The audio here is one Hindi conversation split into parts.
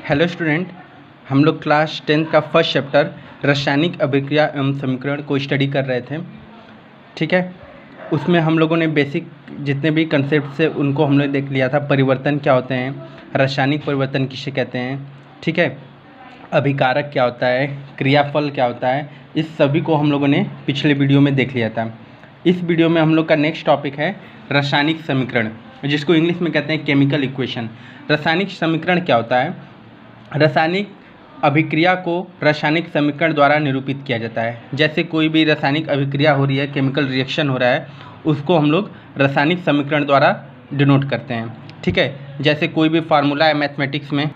हेलो स्टूडेंट, हम लोग क्लास 10th का फर्स्ट चैप्टर रासायनिक अभिक्रिया एवं समीकरण को स्टडी कर रहे थे। ठीक है, उसमें हम लोगों ने बेसिक जितने भी कंसेप्ट से उनको हमने देख लिया था। परिवर्तन क्या होते हैं, रासायनिक परिवर्तन किसे कहते हैं, ठीक है, अभिकारक क्या होता है, क्रियाफल क्या होता है, इस सभी को हम लोगों ने पिछले वीडियो में देख लिया था। इस वीडियो में हम लोग का नेक्स्ट टॉपिक है रासायनिक समीकरण, जिसको इंग्लिश में कहते हैं केमिकल इक्वेशन। रासायनिक समीकरण क्या होता है? रासायनिक अभिक्रिया को रासायनिक समीकरण द्वारा निरूपित किया जाता है। जैसे कोई भी रासायनिक अभिक्रिया हो रही है, केमिकल रिएक्शन हो रहा है, उसको हम लोग रासायनिक समीकरण द्वारा डिनोट करते हैं। ठीक है, जैसे कोई भी फार्मूला है मैथमेटिक्स में,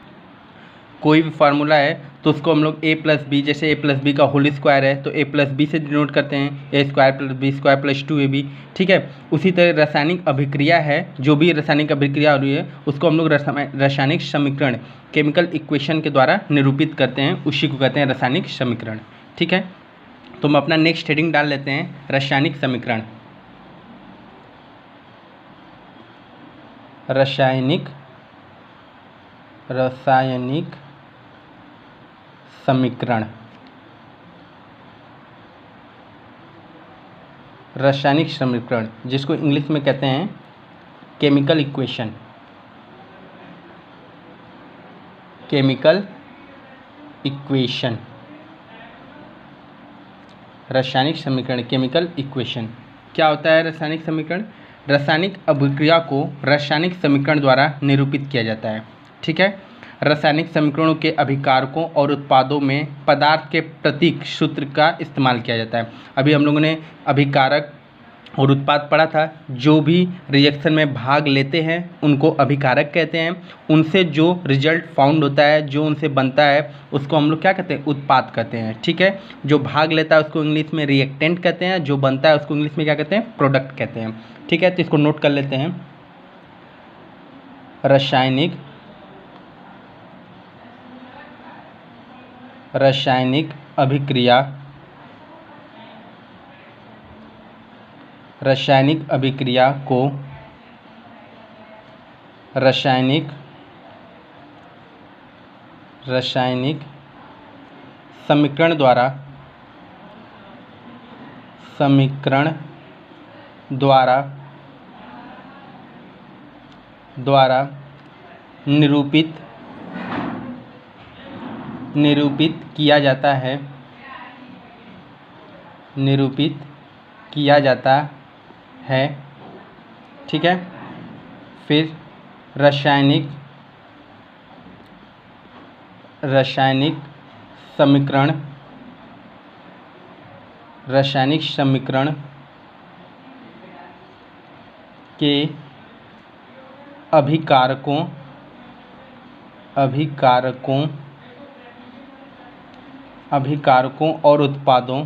कोई भी फार्मूला है तो उसको हम लोग a प्लस बी, जैसे a प्लस बी का होल स्क्वायर है तो a प्लस बी से डिनोट करते हैं, a square plus B square plus 2ab। ठीक है, उसी तरह रासायनिक अभिक्रिया है, जो भी रासायनिक अभिक्रिया हो रही है उसको हम लोग रासायनिक समीकरण केमिकल इक्वेशन के द्वारा निरूपित करते हैं, उसी को कहते हैं रासायनिक समीकरण। ठीक है, तो हम अपना नेक्स्ट हेडिंग डाल लेते हैं, रासायनिक समीकरण। रासायनिक समीकरण, रासायनिक समीकरण जिसको इंग्लिश में कहते हैं केमिकल इक्वेशन। केमिकल इक्वेशन, रासायनिक समीकरण, केमिकल इक्वेशन क्या होता है? रासायनिक समीकरण रासायनिक अभिक्रिया को रासायनिक समीकरण द्वारा निरूपित किया जाता है। ठीक है, रासायनिक समीकरणों के अभिकारकों और उत्पादों में पदार्थ के प्रतीक सूत्र का इस्तेमाल किया जाता है। अभी हम लोगों ने अभिकारक और उत्पाद पढ़ा था। जो भी रिएक्शन में भाग लेते हैं उनको अभिकारक कहते हैं, उनसे जो रिजल्ट फाउंड होता है, जो उनसे बनता है, उसको हम लोग क्या कहते हैं? उत्पाद कहते हैं। ठीक है, जो भाग लेता है उसको इंग्लिश में रिएक्टेंट कहते हैं, जो बनता है उसको इंग्लिश में क्या कहते हैं? प्रोडक्ट कहते हैं। ठीक है, तो इसको नोट कर लेते हैं। रासायनिक अभिक्रिया, रासायनिक अभिक्रिया को रासायनिक समीकरण द्वारा निरूपित किया जाता है। ठीक है, फिर रासायनिक समीकरण के अभिकारकों और उत्पादों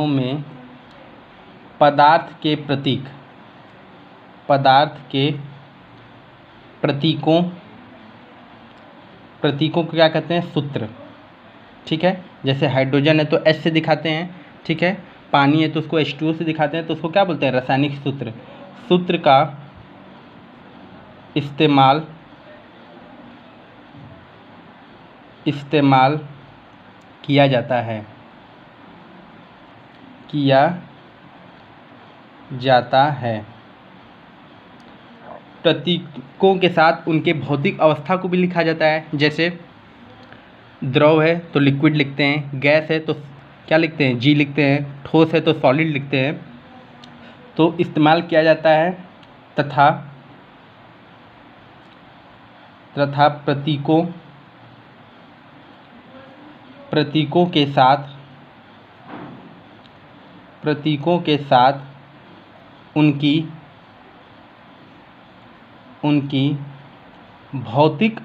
में पदार्थ के प्रतीकों को क्या कहते हैं? सूत्र। ठीक है, जैसे हाइड्रोजन है तो H से दिखाते हैं। ठीक है, पानी है तो उसको H2O से दिखाते हैं, तो उसको क्या बोलते हैं? रासायनिक सूत्र। सूत्र का इस्तेमाल किया जाता है। प्रतीकों के साथ उनके भौतिक अवस्था को भी लिखा जाता है। जैसे द्रव है तो लिक्विड लिखते हैं, गैस है तो क्या लिखते हैं? G लिखते हैं, ठोस है तो सॉलिड लिखते हैं। तो इस्तेमाल किया जाता है तथा प्रतीकों के साथ उनकी भौतिक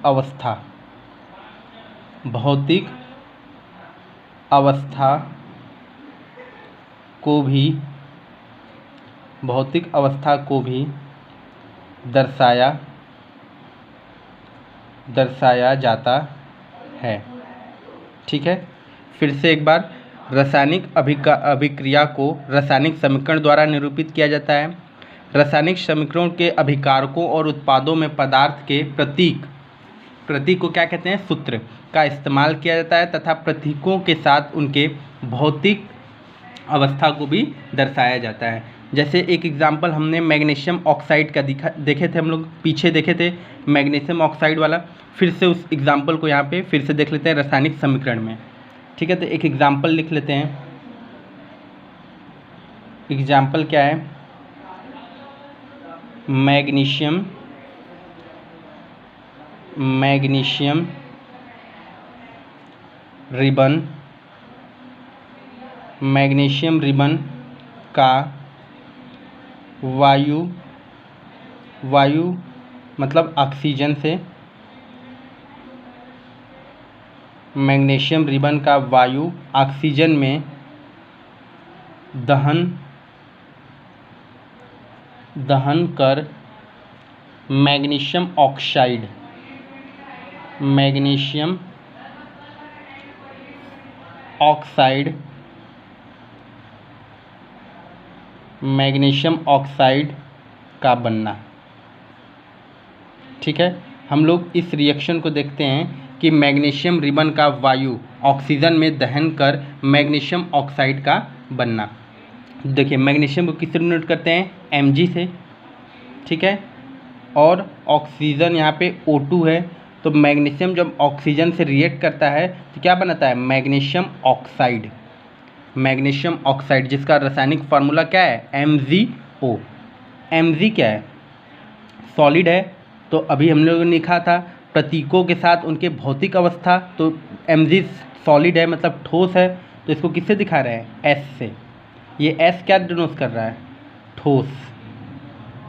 अवस्था को भी दर्शाया जाता है। ठीक है, फिर से एक बार, रासायनिक अभिक्रिया को रासायनिक समीकरण द्वारा निरूपित किया जाता है। रासायनिक समीकरणों के अभिकारकों और उत्पादों में पदार्थ के प्रतीक को क्या कहते हैं, सूत्र का इस्तेमाल किया जाता है तथा प्रतीकों के साथ उनके भौतिक अवस्था को भी दर्शाया जाता है। जैसे एक एग्जाम्पल हमने मैग्नीशियम ऑक्साइड का देखे थे, हम लोग पीछे देखे थे मैग्नीशियम ऑक्साइड वाला। फिर से उस एग्जाम्पल को यहाँ पे फिर से देख लेते हैं रासायनिक समीकरण में। ठीक है, तो एक एग्जाम्पल लिख लेते हैं। एग्जाम्पल क्या है, मैग्नीशियम रिबन का वायु मतलब ऑक्सीजन से, मैग्नीशियम रिबन का वायु ऑक्सीजन में दहन कर मैग्नीशियम ऑक्साइड का बनना। ठीक है, हम लोग इस रिएक्शन को देखते हैं कि मैग्नीशियम रिबन का वायु ऑक्सीजन में दहन कर मैग्नीशियम ऑक्साइड का बनना। देखिए मैग्नीशियम को किससे डिनोट करते हैं, Mg से। ठीक है, और ऑक्सीजन यहाँ पे O2 है, तो मैग्नीशियम जब ऑक्सीजन से रिएक्ट करता है तो क्या बनाता है, मैग्नीशियम ऑक्साइड, जिसका रासायनिक फार्मूला क्या है, MgO। Mg क्या है, सॉलिड है। तो अभी हम लोगों ने लिखा था प्रतीकों के साथ उनके भौतिक अवस्था, तो Mg सॉलिड है मतलब ठोस है, तो इसको किससे दिखा रहे हैं, S से। ये S क्या डिनोट कर रहा है, ठोस,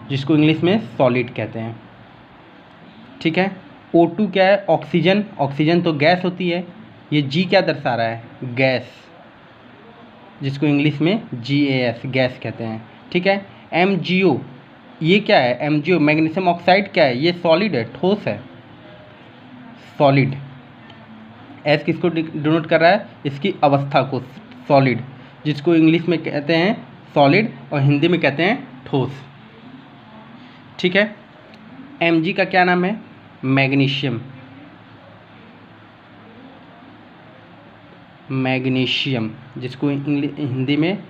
जिसको इंग्लिश में सॉलिड कहते हैं। ठीक है, O2 क्या है, ऑक्सीजन तो गैस होती है। ये G क्या दर्शा रहा है, गैस, जिसको इंग्लिश में GAS गैस कहते हैं। ठीक है, MgO ये क्या है, MgO मैग्नीशियम ऑक्साइड क्या है, ये सॉलिड है, ठोस है, सॉलिड। S किसको डिनोट कर रहा है, इसकी अवस्था को, सॉलिड, जिसको इंग्लिश में कहते हैं सॉलिड और हिंदी में कहते हैं ठोस। ठीक है, Mg का क्या नाम है, मैग्नीशियम, जिसको हिंदी में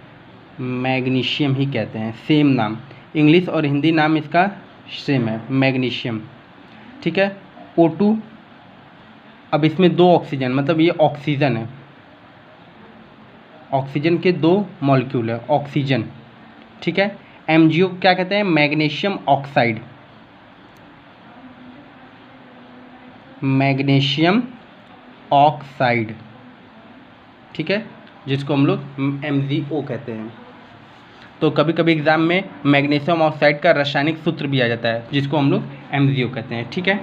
मैग्नीशियम ही कहते हैं। सेम नाम, इंग्लिश और हिंदी नाम इसका सेम है, मैग्नीशियम। ठीक है, O2, अब इसमें 2 ऑक्सीजन, मतलब ये ऑक्सीजन है, ऑक्सीजन के 2 मॉलिक्यूल है, ऑक्सीजन। ठीक है, MgO क्या कहते हैं, मैग्नीशियम ऑक्साइड। ठीक है, जिसको हम लोग MgO कहते हैं। तो कभी कभी एग्जाम में मैग्नीशियम ऑक्साइड का रासायनिक सूत्र भी आ जाता है, जिसको हम लोग MgO कहते हैं। ठीक है,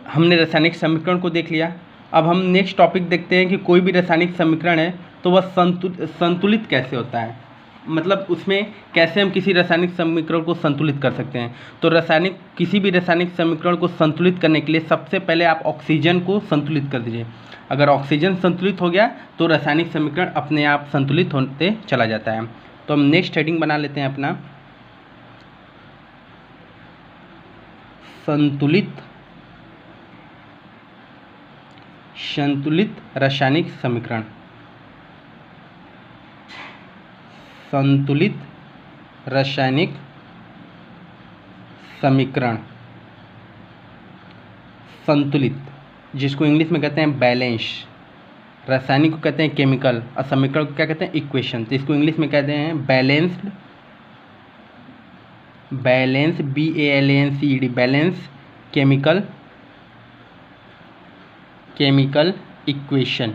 हमने रासायनिक समीकरण को देख लिया। अब हम नेक्स्ट टॉपिक देखते हैं कि कोई भी रासायनिक समीकरण है तो वह संतुलित कैसे होता है, मतलब उसमें कैसे हम किसी रासायनिक समीकरण को संतुलित कर सकते हैं। तो किसी भी रासायनिक समीकरण को संतुलित करने के लिए सबसे पहले आप ऑक्सीजन को संतुलित कर दीजिए। अगर ऑक्सीजन संतुलित हो गया तो रासायनिक समीकरण अपने आप संतुलित होते चला जाता है। तो हम नेक्स्ट हेडिंग बना लेते हैं अपना, संतुलित रासायनिक समीकरण। संतुलित रासायनिक समीकरण, संतुलित, जिसको इंग्लिश में कहते हैं बैलेंस। रासायनिक को कहते हैं केमिकल और समीकरण को क्या कहते हैं, इक्वेशन। तो इसको इंग्लिश में कहते हैं balanced, BALANCED, balance chemical equation,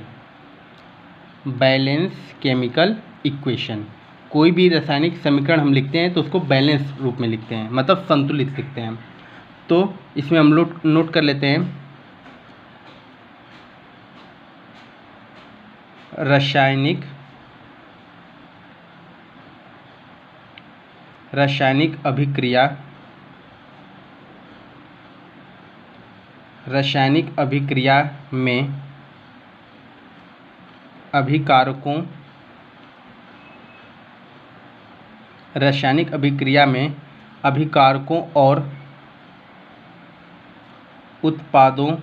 balance chemical equation. कोई भी रासायनिक समीकरण हम लिखते हैं तो उसको बैलेंस रूप में लिखते हैं, मतलब संतुलित लिखते हैं। तो इसमें हम लोग नोट कर लेते हैं, रासायनिक अभिक्रिया में अभिकारकों रासायनिक अभिक्रिया में अभिकारकों और उत्पादों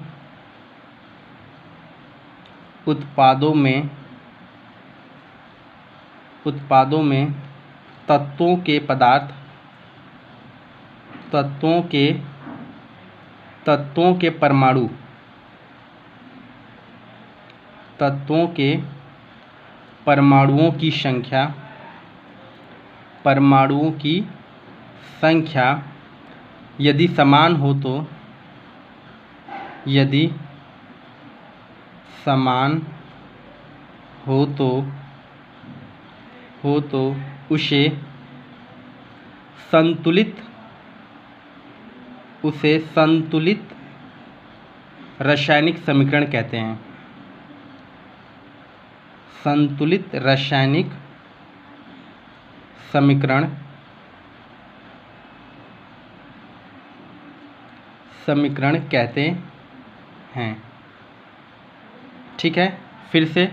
में तत्वों के परमाणुओं की संख्या यदि समान हो तो उसे संतुलित रासायनिक समीकरण कहते हैं। संतुलित रासायनिक समीकरण कहते हैं। ठीक है, फिर से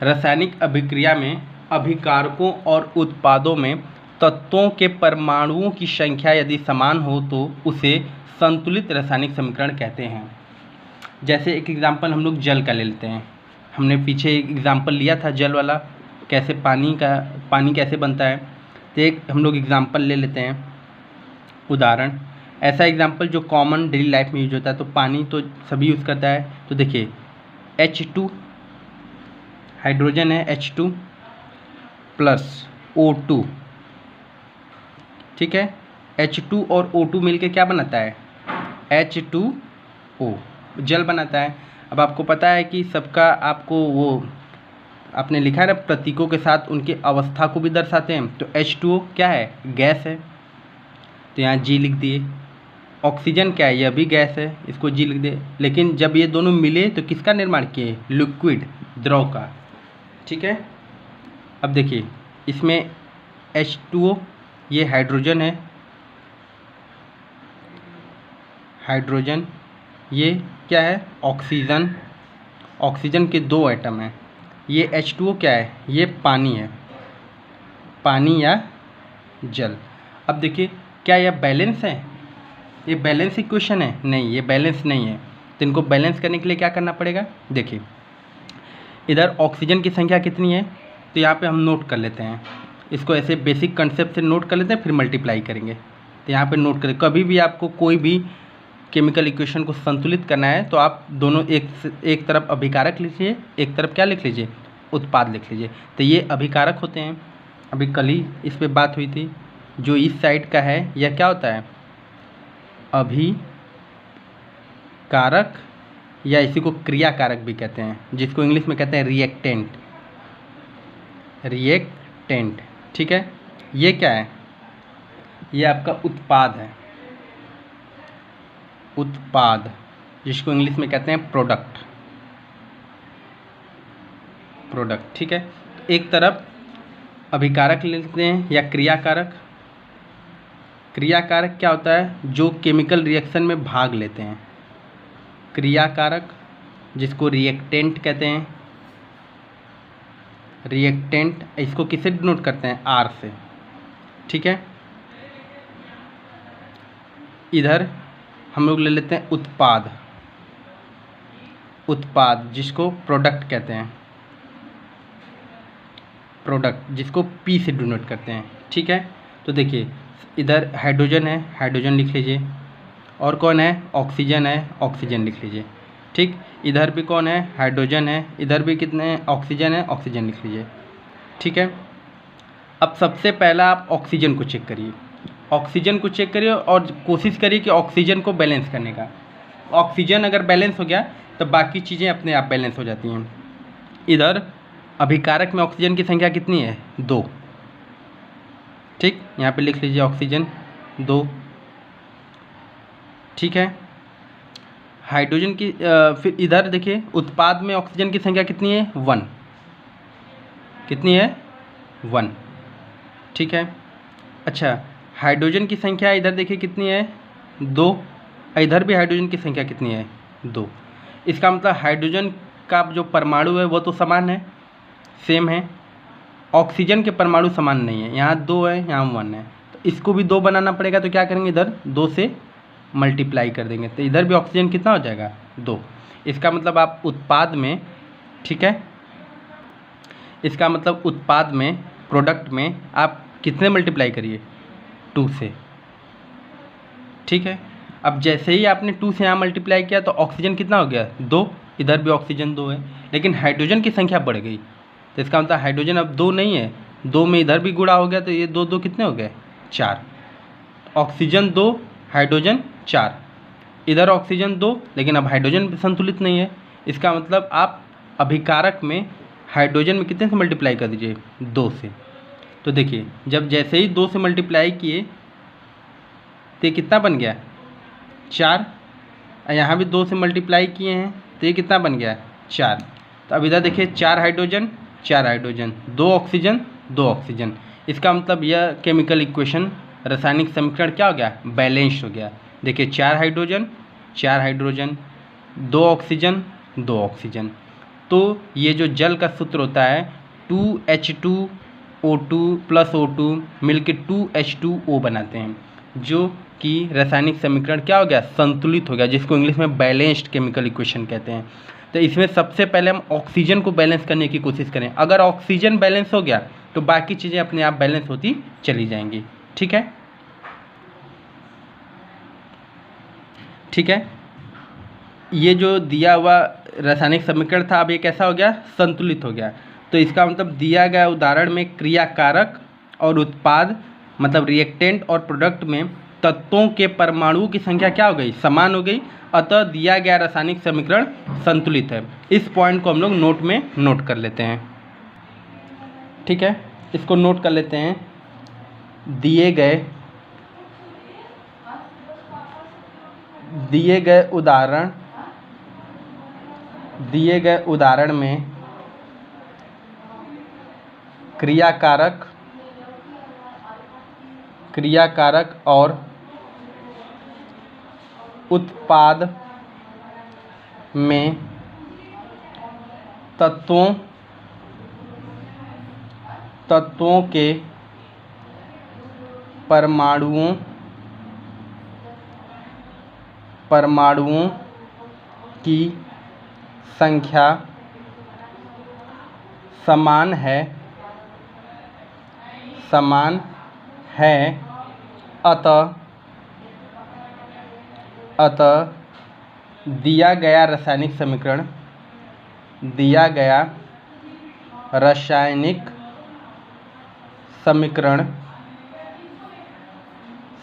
रासायनिक अभिक्रिया में अभिकारकों और उत्पादों में तत्वों के परमाणुओं की संख्या यदि समान हो तो उसे संतुलित रासायनिक समीकरण कहते हैं। जैसे एक एग्जांपल हम लोग जल का ले लेते हैं। हमने पीछे एक एग्जांपल लिया था जल वाला, कैसे पानी कैसे बनता है। तो एक हम लोग एग्जांपल ले लेते हैं, उदाहरण। ऐसा एग्जांपल जो कॉमन डेली लाइफ में यूज होता है। तो पानी तो सभी यूज़ करता है। तो देखिए H2 हाइड्रोजन है, H2 प्लस O2। ठीक है, H2 और O2 मिलके क्या बनाता है? H2O, जल बनाता है। अब आपको पता है कि सबका आपको वो आपने लिखा है ना, प्रतीकों के साथ उनकी अवस्था को भी दर्शाते हैं। तो H2O क्या है? गैस है, तो यहाँ G लिख दिए। ऑक्सीजन क्या है? यह भी गैस है, इसको G लिख दे। लेकिन जब ये दोनों मिले तो किसका निर्माण किए? लिक्विड, द्रव का। ठीक है, अब देखिए इसमें H2O ये हाइड्रोजन है, हाइड्रोजन। ये क्या है? ऑक्सीजन। ऑक्सीजन के 2 एटम हैं। ये H2O क्या है? ये पानी है, पानी या जल। अब देखिए क्या यह बैलेंस है? ये बैलेंस इक्वेशन है? नहीं, ये बैलेंस नहीं है। तो इनको बैलेंस करने के लिए क्या करना पड़ेगा? देखिए इधर ऑक्सीजन की संख्या कितनी है, तो यहाँ पे हम नोट कर लेते हैं। इसको ऐसे बेसिक कंसेप्ट से नोट कर लेते हैं, फिर मल्टीप्लाई करेंगे। तो यहाँ पे नोट करें। कभी भी आपको कोई भी केमिकल इक्वेशन को संतुलित करना है तो आप दोनों एक तरफ अभिकारक लिखिए, एक तरफ क्या लिख लीजिए? उत्पाद लिख लीजिए। तो ये अभिकारक होते हैं। अभी कल ही इस पे बात हुई थी। जो इस साइड का है यह क्या होता है? अभिकारक, या इसी को क्रियाकारक भी कहते हैं, जिसको इंग्लिश में कहते हैं रिएक्टेंट। ठीक है, ये क्या है? ये आपका उत्पाद है, उत्पाद, जिसको इंग्लिश में कहते हैं प्रोडक्ट। ठीक है, एक तरफ अभिकारक लेते हैं या क्रियाकारक। क्रियाकारक क्या होता है? जो केमिकल रिएक्शन में भाग लेते हैं। क्रियाकारक, जिसको रिएक्टेंट कहते हैं। रिएक्टेंट, इसको किससे डिनोट करते हैं? R से। ठीक है, इधर हम लोग ले लेते हैं उत्पाद। उत्पाद, जिसको प्रोडक्ट कहते हैं। प्रोडक्ट, जिसको P से डिनोट करते हैं। ठीक है, तो देखिए इधर हाइड्रोजन है, हाइड्रोजन लिख लीजिए। और कौन है? ऑक्सीजन है, ऑक्सीजन लिख लीजिए। ठीक, इधर भी कौन है? हाइड्रोजन है, इधर भी कितने ऑक्सीजन है, ऑक्सीजन लिख लीजिए। ठीक है, अब सबसे पहला आप ऑक्सीजन को चेक करिए। ऑक्सीजन को चेक करिए और कोशिश करिए कि ऑक्सीजन को बैलेंस करने का। ऑक्सीजन अगर बैलेंस हो गया तो बाकी चीज़ें अपने आप बैलेंस हो जाती हैं। इधर अभिकारक में ऑक्सीजन की संख्या कितनी है? 2। ठीक, यहाँ पे लिख लीजिए ऑक्सीजन 2। ठीक है, हाइड्रोजन की फिर इधर देखिए उत्पाद में ऑक्सीजन की संख्या कितनी है? 1। कितनी है? 1। ठीक है, अच्छा हाइड्रोजन की संख्या इधर देखिए कितनी है? 2। इधर भी हाइड्रोजन की संख्या कितनी है? 2। इसका मतलब हाइड्रोजन का जो परमाणु है वो तो समान है। सेम है। ऑक्सीजन के परमाणु समान नहीं है, यहाँ 2 है, यहाँ 1 है, तो इसको भी 2 बनाना पड़ेगा। तो क्या करेंगे, इधर 2 से मल्टीप्लाई कर देंगे, तो इधर भी ऑक्सीजन कितना हो जाएगा, 2। इसका मतलब आप उत्पाद में, ठीक है, इसका मतलब उत्पाद में, प्रोडक्ट में आप कितने मल्टीप्लाई करिए, 2 से, ठीक है। अब जैसे ही आपने 2 से यहाँ मल्टीप्लाई किया तो ऑक्सीजन कितना हो गया, 2, इधर भी ऑक्सीजन 2 है, लेकिन हाइड्रोजन की संख्या बढ़ गई, तो इसका मतलब हाइड्रोजन अब 2 नहीं है, 2 में इधर भी गुणा हो गया, तो ये 2 2 कितने हो गए, 4। ऑक्सीजन 2, हाइड्रोजन 4, इधर ऑक्सीजन 2, लेकिन अब हाइड्रोजन संतुलित नहीं है। इसका मतलब आप अभिकारक में हाइड्रोजन में कितने से मल्टीप्लाई कर दीजिए, 2 से। तो देखिए जब जैसे ही 2 से मल्टीप्लाई किए तो ये कितना बन गया, 4। यहाँ भी 2 से मल्टीप्लाई किए हैं तो ये कितना बन गया, 4। तो अब इधर देखिए 4 हाइड्रोजन 4 हाइड्रोजन, 2 ऑक्सीजन 2 ऑक्सीजन। इसका मतलब यह केमिकल इक्वेशन, रासायनिक समीकरण क्या हो गया, बैलेंस्ड हो गया। देखिए 4 हाइड्रोजन 4 हाइड्रोजन, 2 ऑक्सीजन 2 ऑक्सीजन। तो ये जो जल का सूत्र होता है 2H2O2 प्लस O2 मिलके 2H2O बनाते हैं, जो कि रासायनिक समीकरण क्या हो गया, संतुलित हो गया, जिसको इंग्लिश में बैलेंस्ड केमिकल इक्वेशन कहते हैं। तो इसमें सबसे पहले हम ऑक्सीजन को बैलेंस करने की कोशिश करें। अगर ऑक्सीजन बैलेंस हो गया तो बाकी चीज़ें अपने आप बैलेंस होती चली जाएंगी, ठीक है, ठीक है। ये जो दिया हुआ रासायनिक समीकरण था अब ये कैसा हो गया, संतुलित हो गया। तो इसका मतलब दिया गया उदाहरण में क्रियाकारक और उत्पाद मतलब रिएक्टेंट और प्रोडक्ट में तत्वों के परमाणुओं की संख्या क्या हो गई, समान हो गई, अतः दिया गया रासायनिक समीकरण संतुलित है। इस पॉइंट को हम लोग नोट में नोट कर लेते हैं, ठीक है, इसको नोट कर लेते हैं। दिए गए उदाहरण में क्रियाकारक और उत्पाद में तत्वों के परमाणुओं की संख्या समान है, अतः दिया गया रासायनिक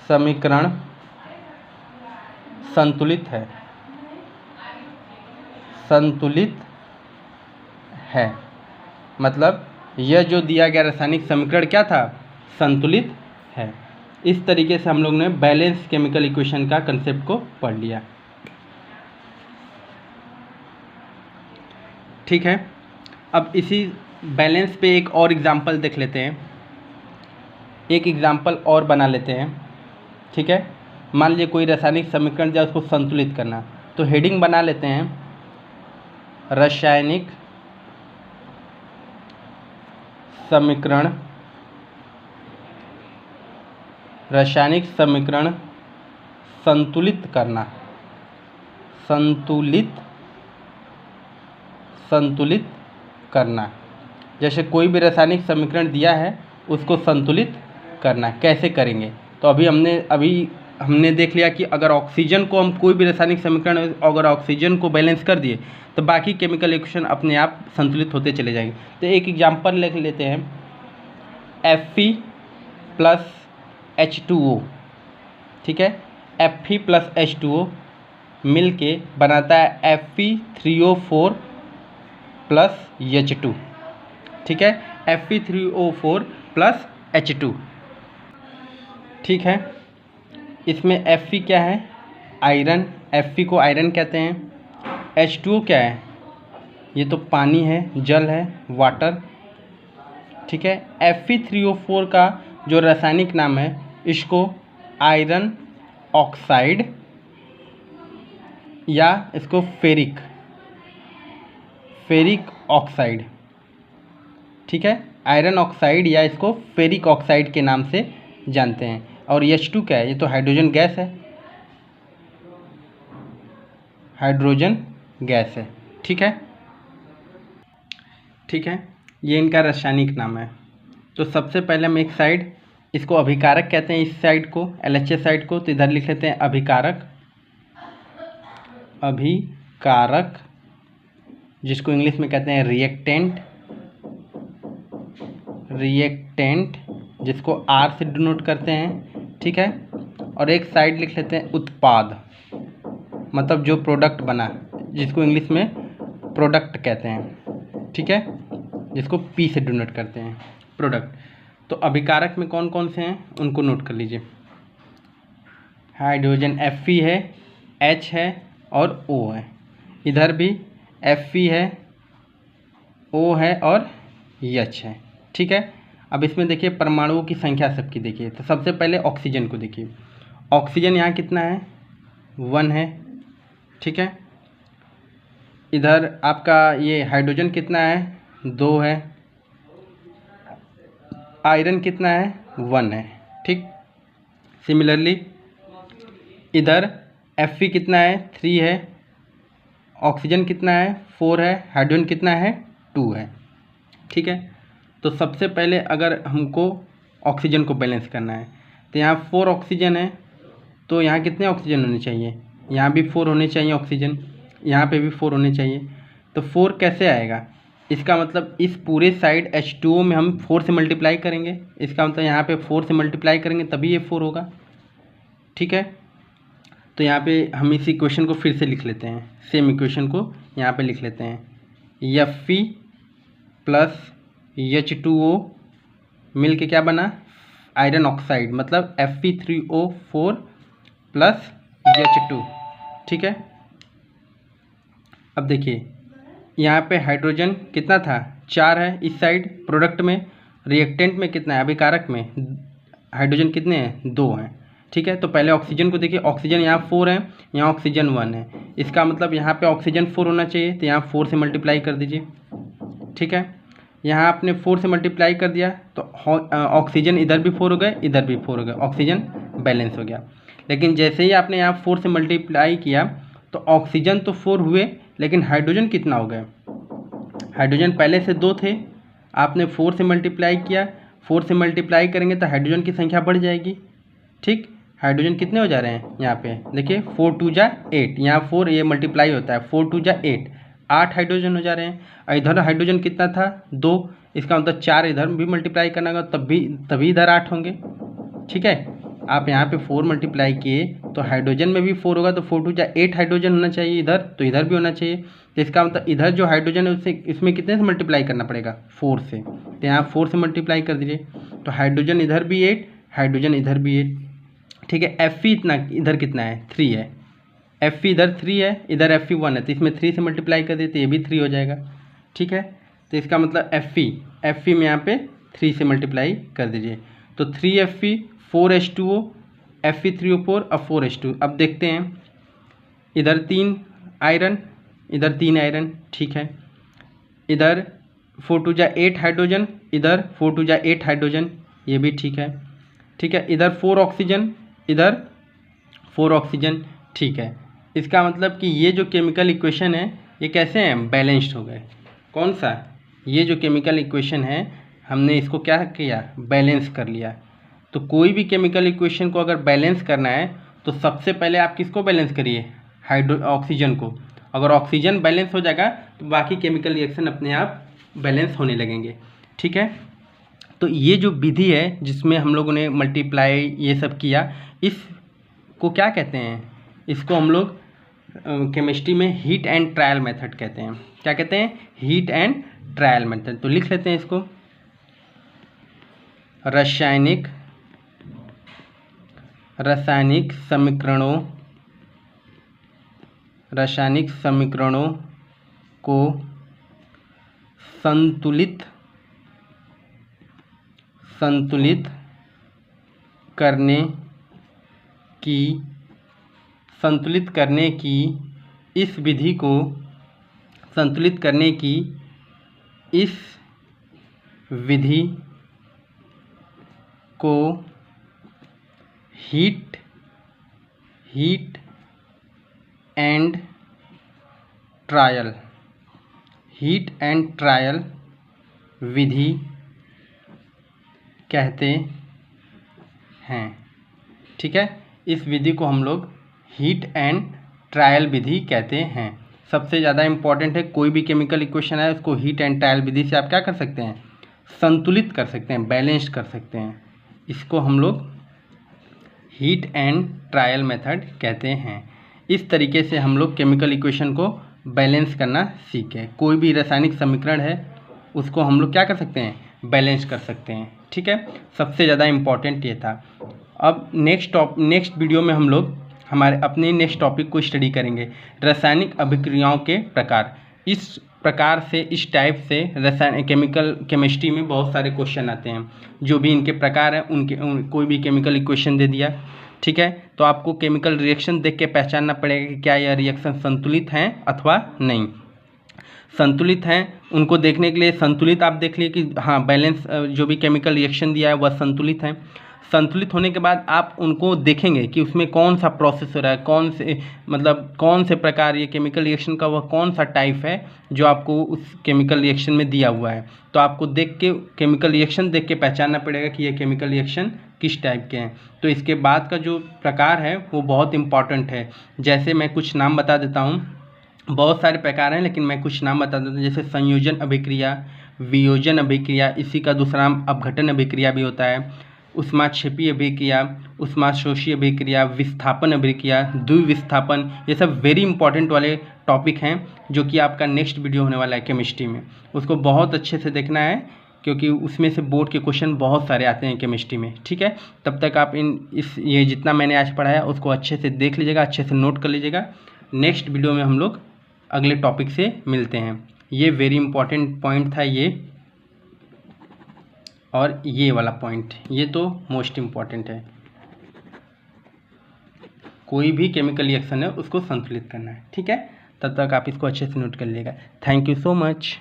समीकरण संतुलित है। मतलब यह जो दिया गया रासायनिक समीकरण क्या था, संतुलित है। इस तरीके से हम लोग ने बैलेंस केमिकल इक्वेशन का कंसेप्ट को पढ़ लिया, ठीक है। अब इसी बैलेंस पे एक और एग्जांपल देख लेते हैं, एक एग्जांपल और बना लेते हैं, ठीक है। मान लीजिए कोई रासायनिक समीकरण जो उसको संतुलित करना, तो हेडिंग बना लेते हैं रासायनिक समीकरण संतुलित करना। जैसे कोई भी रासायनिक समीकरण दिया है उसको संतुलित करना, कैसे करेंगे। तो अभी हमने देख लिया कि अगर ऑक्सीजन को हम कोई भी रासायनिक समीकरण अगर ऑक्सीजन को बैलेंस कर दिए तो बाकी केमिकल इक्वेशन अपने आप संतुलित होते चले जाएंगे। तो एक एग्जांपल लिख लेते हैं, Fe प्लस H2O, ठीक है, Fe प्लस H2O मिल के बनाता है Fe3O4 प्लस H2, ठीक है, Fe3O4 प्लस H2, ठीक है। इसमें Fe क्या है, आयरन, Fe को आयरन कहते हैं। H2O क्या है, ये तो पानी है, जल है, वाटर, ठीक है। Fe3O4 का जो रासायनिक नाम है इसको आयरन ऑक्साइड या इसको फेरिक ऑक्साइड ठीक है, आयरन ऑक्साइड या इसको फेरिक ऑक्साइड के नाम से जानते हैं। और H2 क्या है? ये तो हाइड्रोजन गैस है, हाइड्रोजन गैस है। ठीक है, ठीक है, ये इनका रासायनिक नाम है। तो सबसे पहले हम एक साइड, इसको अभिकारक कहते हैं, इस साइड को LHA साइड को, तो इधर लिख लेते हैं अभिकारक, अभिकारक जिसको इंग्लिश में कहते हैं रिएक्टेंट, रिएक्टेंट जिसको R से डिनोट करते हैं। ठीक है, और एक साइड लिख लेते हैं उत्पाद, मतलब जो प्रोडक्ट बना, जिसको इंग्लिश में प्रोडक्ट कहते हैं। ठीक है, जिसको P से डिनोट करते हैं, प्रोडक्ट। तो अभिकारक में कौन कौन से हैं उनको नोट कर लीजिए। हाइड्रोजन Fe है, H है और O है। इधर भी Fe है, O है और H है। ठीक है, अब इसमें देखिए परमाणुओं की संख्या सबकी देखिए। तो सबसे पहले ऑक्सीजन को देखिए, ऑक्सीजन यहाँ कितना है? 1 है। ठीक है, इधर आपका ये हाइड्रोजन कितना है? 2 है। आयरन कितना है? 1 है। ठीक, सिमिलरली इधर Fe कितना है? 3 है। ऑक्सीजन कितना है? 4 है। हाइड्रोजन कितना है? 2 है। ठीक है, तो सबसे पहले अगर हमको ऑक्सीजन को बैलेंस करना है तो यहाँ 4 ऑक्सीजन है, तो यहाँ कितने ऑक्सीजन होने चाहिए? यहाँ भी 4 होने चाहिए ऑक्सीजन, यहाँ पे भी 4 होने चाहिए। तो 4 कैसे आएगा? इसका मतलब इस पूरे साइड H2O में हम 4 से मल्टीप्लाई करेंगे, इसका मतलब यहाँ पे 4 से मल्टीप्लाई करेंगे तभी ये 4 होगा। ठीक है, तो यहाँ पे हम इस इक्वेशन को फिर से लिख लेते हैं, सेम इक्वेशन को यहाँ पे लिख लेते हैं। Fe प्लस H2O मिल के क्या बना? आयरन ऑक्साइड, मतलब Fe3O4 प्लस H2। ठीक है, अब देखिए यहाँ पे हाइड्रोजन कितना था? 4 है इस साइड प्रोडक्ट में, रिएक्टेंट में कितना है? अभिकारक में हाइड्रोजन कितने हैं? 2 हैं। ठीक है, तो पहले ऑक्सीजन को देखिए, ऑक्सीजन यहाँ 4 है, यहाँ ऑक्सीजन 1 है। इसका मतलब यहाँ पे ऑक्सीजन 4 होना चाहिए, तो यहाँ 4 से मल्टीप्लाई कर दीजिए। ठीक है, यहाँ आपने 4 से मल्टीप्लाई कर दिया तो ऑक्सीजन इधर भी 4 हो गए, इधर भी 4 हो गए, ऑक्सीजन बैलेंस हो गया। लेकिन जैसे ही आपने यहाँ 4 से मल्टीप्लाई किया तो ऑक्सीजन तो 4 हुए, लेकिन हाइड्रोजन कितना हो गए? हाइड्रोजन पहले से 2 थे, आपने 4 से मल्टीप्लाई किया, 4 से मल्टीप्लाई करेंगे तो हाइड्रोजन की संख्या बढ़ जाएगी। ठीक, हाइड्रोजन कितने हो जा रहे हैं? यहाँ पे देखिए 4 2 जा 8, यहाँ 4 ये मल्टीप्लाई होता है, 4 2 जा 8, 8 हाइड्रोजन हो जा रहे हैं। और इधर हाइड्रोजन कितना था? 2, इसका मतलब 4 इधर भी मल्टीप्लाई करना होगा तभी इधर 8 होंगे। ठीक है, आप यहाँ पे 4 मल्टीप्लाई किए तो हाइड्रोजन में भी 4 होगा, तो 4 2 जा 8 हाइड्रोजन होना चाहिए इधर, तो इधर भी होना चाहिए। तो इसका मतलब इधर जो हाइड्रोजन है उससे इसमें कितने से मल्टीप्लाई करना पड़ेगा? 4 से। तो यहाँ 4 से मल्टीप्लाई कर दीजिए, तो हाइड्रोजन इधर भी 8, हाइड्रोजन इधर भी 8। ठीक है, Fe इतना इधर कितना है? 3 है। Fe इधर 3 है, इधर Fe 1 है, तो इसमें 3 से मल्टीप्लाई कर देते, ये भी 3 हो जाएगा। ठीक है, तो इसका मतलब Fe में यहाँ पे 3 से मल्टीप्लाई कर दीजिए, तो 3Fe 4H2O, Fe3O4 और 4H2। अब देखते हैं, इधर 3 आयरन, इधर 3 आयरन। ठीक है, इधर 4 2 जा 8 हाइड्रोजन, इधर 4 2 जा 8 हाइड्रोजन, ये भी ठीक है। ठीक है, इधर 4 ऑक्सीजन, इधर 4 ऑक्सीजन। ठीक है, इसका मतलब कि ये जो केमिकल इक्वेशन है ये कैसे हैं? बैलेंस्ड हो गए। कौन सा? ये जो केमिकल इक्वेशन है हमने इसको क्या किया? बैलेंस कर लिया। तो कोई भी केमिकल इक्वेशन को अगर बैलेंस करना है तो सबसे पहले आप किसको बैलेंस करिए? ऑक्सीजन को। अगर ऑक्सीजन बैलेंस हो जाएगा तो बाकी केमिकल रिएक्शन अपने आप बैलेंस होने लगेंगे। ठीक है, तो ये जो विधि है जिसमें हम लोगों ने मल्टीप्लाई ये सब किया, इसको क्या कहते हैं? इसको हम लोग केमिस्ट्री में हीट एंड ट्रायल मेथड कहते हैं। क्या कहते हैं? Heat and trial method. तो लिख लेते हैं इसको, रासायनिक समीकरणों को संतुलित करने की इस विधि को हीट एंड ट्रायल विधि कहते हैं। ठीक है, इस विधि को हम लोग हीट एंड ट्रायल विधि कहते हैं। सबसे ज़्यादा इम्पॉर्टेंट है, कोई भी केमिकल इक्वेशन है उसको हीट एंड ट्रायल विधि से आप क्या कर सकते हैं, संतुलित कर सकते हैं, बैलेंस कर सकते हैं। इसको हम लोग हीट एंड ट्रायल मेथड कहते हैं। इस तरीके से हम लोग केमिकल इक्वेशन को बैलेंस करना सीखें। कोई भी रासायनिक समीकरण है उसको हम लोग क्या कर सकते हैं, बैलेंस कर सकते हैं। ठीक है, सबसे ज़्यादा इम्पॉर्टेंट ये था। अब नेक्स्ट वीडियो में हम लोग हमारे अपने नेक्स्ट टॉपिक को स्टडी करेंगे, रासायनिक अभिक्रियाओं के प्रकार। इस प्रकार से, इस टाइप से रासायनिक केमिस्ट्री में बहुत सारे क्वेश्चन आते हैं। जो भी इनके प्रकार हैं कोई भी केमिकल इक्वेशन दे दिया, ठीक है, तो आपको केमिकल रिएक्शन देख के पहचानना पड़ेगा कि क्या यह रिएक्शन संतुलित हैं अथवा नहीं। संतुलित हैं उनको देखने के लिए संतुलित आप देख लिए कि हाँ बैलेंस, जो भी केमिकल रिएक्शन दिया है वह संतुलित है। संतुलित होने के बाद आप उनको देखेंगे कि उसमें कौन सा प्रोसेस हो रहा है, कौन से प्रकार ये केमिकल रिएक्शन का वह कौन सा टाइप है जो आपको उस केमिकल रिएक्शन में दिया हुआ है। तो आपको देख के केमिकल रिएक्शन देख के पहचानना पड़ेगा कि ये केमिकल रिएक्शन किस टाइप के हैं। तो इसके बाद का जो प्रकार है वो बहुत इंपॉर्टेंट है। जैसे मैं कुछ नाम बता देता हूँ, बहुत सारे प्रकार हैं लेकिन मैं कुछ नाम बता देता हूँ। जैसे संयोजन अभिक्रिया, वियोजन अभिक्रिया, इसी का दूसरा नाम अपघटन अभिक्रिया भी होता है। ऊष्माक्षेपी अभिक्रिया, ऊष्माशोषी अभिक्रिया, विस्थापन अभिक्रिया, द्विविस्थापन, ये सब वेरी इंपॉर्टेंट वाले टॉपिक हैं जो कि आपका नेक्स्ट वीडियो होने वाला है केमिस्ट्री में। उसको बहुत अच्छे से देखना है क्योंकि उसमें से बोर्ड के क्वेश्चन बहुत सारे आते हैं केमिस्ट्री में। ठीक है, तब तक आप ये जितना मैंने आज पढ़ाया उसको अच्छे से देख लीजिएगा, अच्छे से नोट कर लीजिएगा। नेक्स्ट वीडियो में हम लोग अगले टॉपिक से मिलते हैं। ये वेरी इंपॉर्टेंट पॉइंट था ये, और ये वाला पॉइंट, ये तो मोस्ट इम्पॉर्टेंट है। कोई भी केमिकल रिएक्शन है उसको संतुलित करना है। ठीक है, तब तक आप इसको अच्छे से नोट कर लीजिएगा। Thank you so much.